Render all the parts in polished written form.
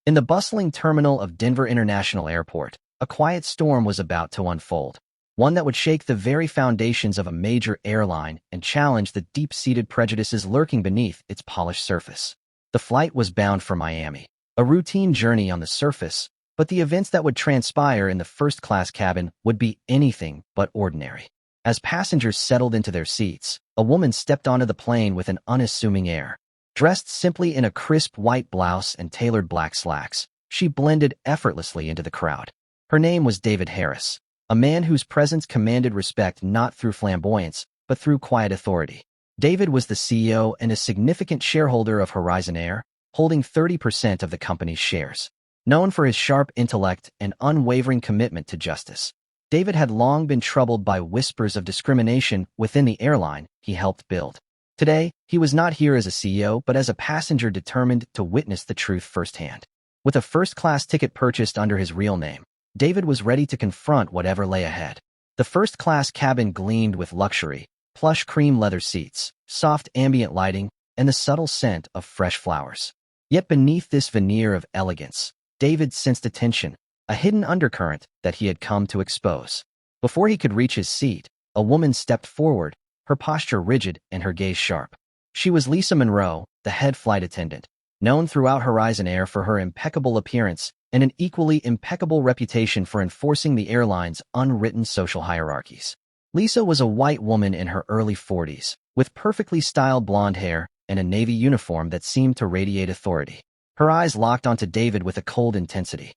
In the bustling terminal of Denver International Airport, a quiet storm was about to unfold, one that would shake the very foundations of a major airline and challenge the deep-seated prejudices lurking beneath its polished surface. The flight was bound for Miami, a routine journey on the surface, but the events that would transpire in the first-class cabin would be anything but ordinary. As passengers settled into their seats, a woman stepped onto the plane with an unassuming air. Dressed simply in a crisp white blouse and tailored black slacks, she blended effortlessly into the crowd. Her name was David Harris, a man whose presence commanded respect not through flamboyance, but through quiet authority. David was the CEO and a significant shareholder of Horizon Air, holding 30% of the company's shares. Known for his sharp intellect and unwavering commitment to justice, David had long been troubled by whispers of discrimination within the airline he helped build. Today, he was not here as a CEO, but as a passenger determined to witness the truth firsthand. With a first-class ticket purchased under his real name, David was ready to confront whatever lay ahead. The first-class cabin gleamed with luxury, plush cream leather seats, soft ambient lighting, and the subtle scent of fresh flowers. Yet beneath this veneer of elegance, David sensed a tension, a hidden undercurrent that he had come to expose. Before he could reach his seat, a woman stepped forward, her posture rigid and her gaze sharp. She was Lisa Monroe, the head flight attendant, known throughout Horizon Air for her impeccable appearance and an equally impeccable reputation for enforcing the airline's unwritten social hierarchies. Lisa was a white woman in her early 40s, with perfectly styled blonde hair and a navy uniform that seemed to radiate authority. Her eyes locked onto David with a cold intensity.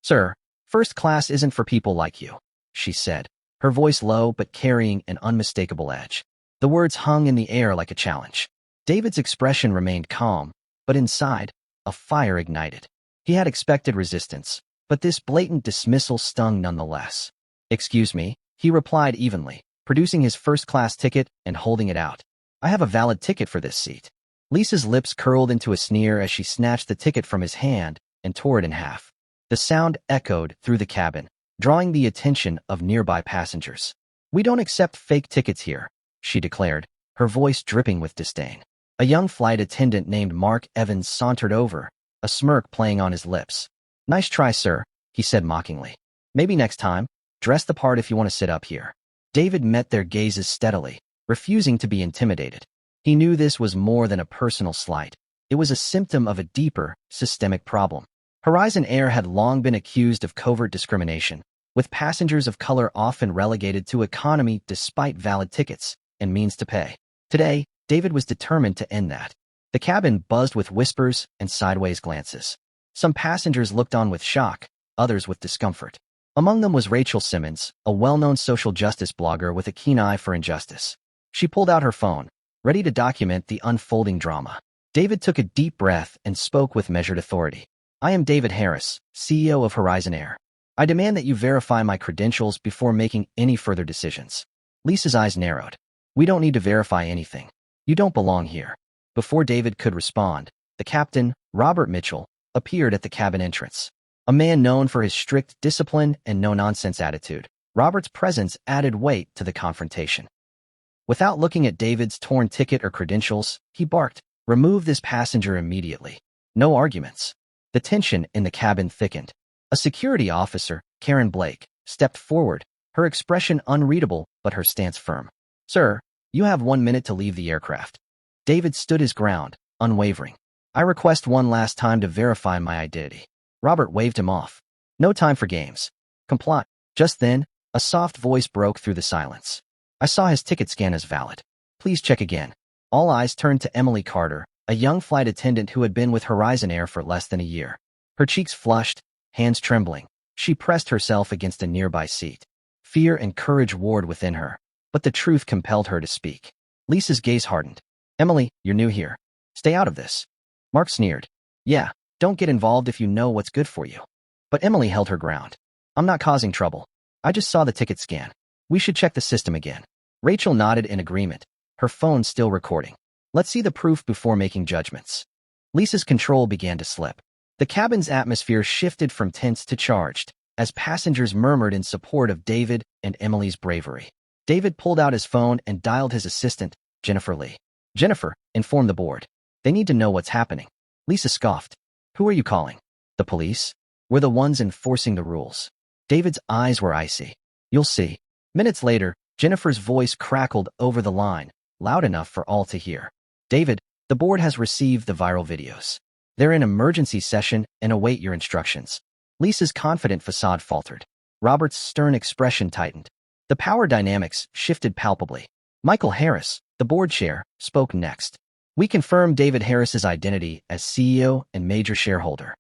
"Sir, first class isn't for people like you," she said, her voice low but carrying an unmistakable edge. The words hung in the air like a challenge. David's expression remained calm, but inside, a fire ignited. He had expected resistance, but this blatant dismissal stung nonetheless. "Excuse me," he replied evenly, producing his first-class ticket and holding it out. "I have a valid ticket for this seat." Lisa's lips curled into a sneer as she snatched the ticket from his hand and tore it in half. The sound echoed through the cabin, drawing the attention of nearby passengers. "We don't accept fake tickets here," she declared, her voice dripping with disdain. A young flight attendant named Mark Evans sauntered over, a smirk playing on his lips. "Nice try, sir," he said mockingly. "Maybe next time, dress the part if you want to sit up here." David met their gazes steadily, refusing to be intimidated. He knew this was more than a personal slight. It was a symptom of a deeper, systemic problem. Horizon Air had long been accused of covert discrimination, with passengers of color often relegated to economy despite valid tickets and means to pay. Today, David was determined to end that. The cabin buzzed with whispers and sideways glances. Some passengers looked on with shock, others with discomfort. Among them was Rachel Simmons, a well-known social justice blogger with a keen eye for injustice. She pulled out her phone, ready to document the unfolding drama. David took a deep breath and spoke with measured authority. "I am David Harris, CEO of Horizon Air. I demand that you verify my credentials before making any further decisions." Lisa's eyes narrowed. "We don't need to verify anything. You don't belong here." Before David could respond, the captain, Robert Mitchell, appeared at the cabin entrance. A man known for his strict discipline and no-nonsense attitude, Robert's presence added weight to the confrontation. Without looking at David's torn ticket or credentials, he barked, "Remove this passenger immediately." No arguments. The tension in the cabin thickened. A security officer, Karen Blake, stepped forward, her expression unreadable but her stance firm. "Sir, you have 1 minute to leave the aircraft." David stood his ground, unwavering. "I request one last time to verify my identity." Robert waved him off. "No time for games. Comply." Just then, a soft voice broke through the silence. "I saw his ticket scan as valid. Please check again." All eyes turned to Emily Carter, a young flight attendant who had been with Horizon Air for less than a year. Her cheeks flushed, hands trembling. She pressed herself against a nearby seat. Fear and courage warred within her, but the truth compelled her to speak. Lisa's gaze hardened. "Emily, you're new here. Stay out of this." Mark sneered. "Yeah, don't get involved if you know what's good for you." But Emily held her ground. "I'm not causing trouble. I just saw the ticket scan. We should check the system again." Rachel nodded in agreement, her phone still recording. "Let's see the proof before making judgments." Lisa's control began to slip. The cabin's atmosphere shifted from tense to charged, as passengers murmured in support of David and Emily's bravery. David pulled out his phone and dialed his assistant, Jennifer Lee. "Jennifer, inform the board. They need to know what's happening." Lisa scoffed. "Who are you calling?" The police? We're the ones enforcing the rules. David's eyes were icy. You'll see. Minutes later, Jennifer's voice crackled over the line, loud enough for all to hear. David, the board has received the viral videos. They're in emergency session and await your instructions. Lisa's confident facade faltered. Robert's stern expression tightened. The power dynamics shifted palpably. Michael Harris, the board chair, spoke next. We confirm David Harris's identity as CEO and major shareholder.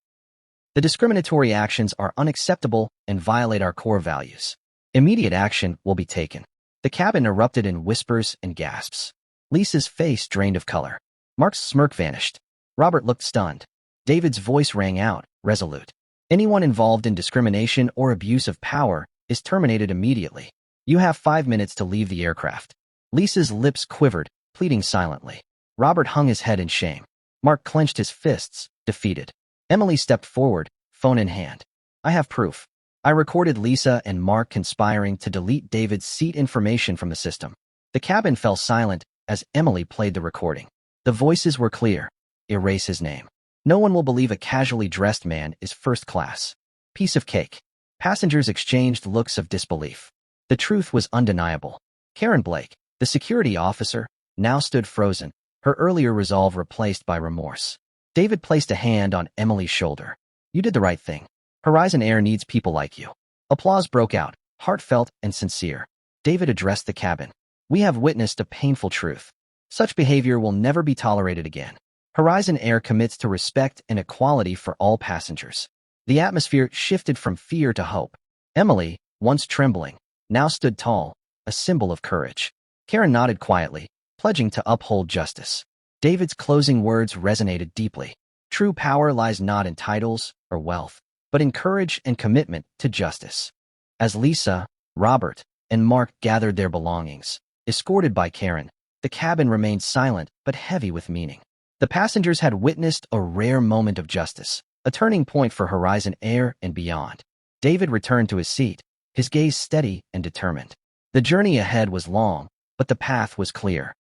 The discriminatory actions are unacceptable and violate our core values. Immediate action will be taken. The cabin erupted in whispers and gasps. Lisa's face drained of color. Mark's smirk vanished. Robert looked stunned. David's voice rang out, resolute. Anyone involved in discrimination or abuse of power is terminated immediately. You have 5 minutes to leave the aircraft. Lisa's lips quivered, pleading silently. Robert hung his head in shame. Mark clenched his fists, defeated. Emily stepped forward, phone in hand. I have proof. I recorded Lisa and Mark conspiring to delete David's seat information from the system. The cabin fell silent as Emily played the recording. The voices were clear. Erase his name. No one will believe a casually dressed man is first class. Piece of cake. Passengers exchanged looks of disbelief. The truth was undeniable. Karen Blake, the security officer, now stood frozen, her earlier resolve replaced by remorse. David placed a hand on Emily's shoulder. You did the right thing. Horizon Air needs people like you. Applause broke out, heartfelt and sincere. David addressed the cabin. We have witnessed a painful truth. Such behavior will never be tolerated again. Horizon Air commits to respect and equality for all passengers. The atmosphere shifted from fear to hope. Emily, once trembling, now stood tall, a symbol of courage. Karen nodded quietly, pledging to uphold justice. David's closing words resonated deeply. True power lies not in titles or wealth, but in courage and commitment to justice. As Lisa, Robert, and Mark gathered their belongings, escorted by Karen, the cabin remained silent but heavy with meaning. The passengers had witnessed a rare moment of justice, a turning point for Horizon Air and beyond. David returned to his seat, his gaze steady and determined. The journey ahead was long, but the path was clear.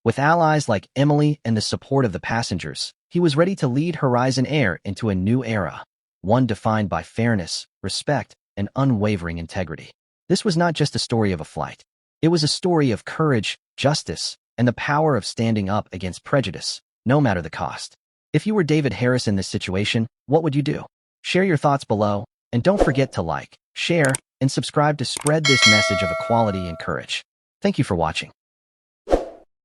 With allies like Emily and the support of the passengers, he was ready to lead Horizon Air into a new era, one defined by fairness, respect, and unwavering integrity. This was not just a story of a flight. It was a story of courage, justice, and the power of standing up against prejudice, no matter the cost. If you were David Harris in this situation, what would you do? Share your thoughts below, and don't forget to like, share, and subscribe to spread this message of equality and courage. Thank you for watching.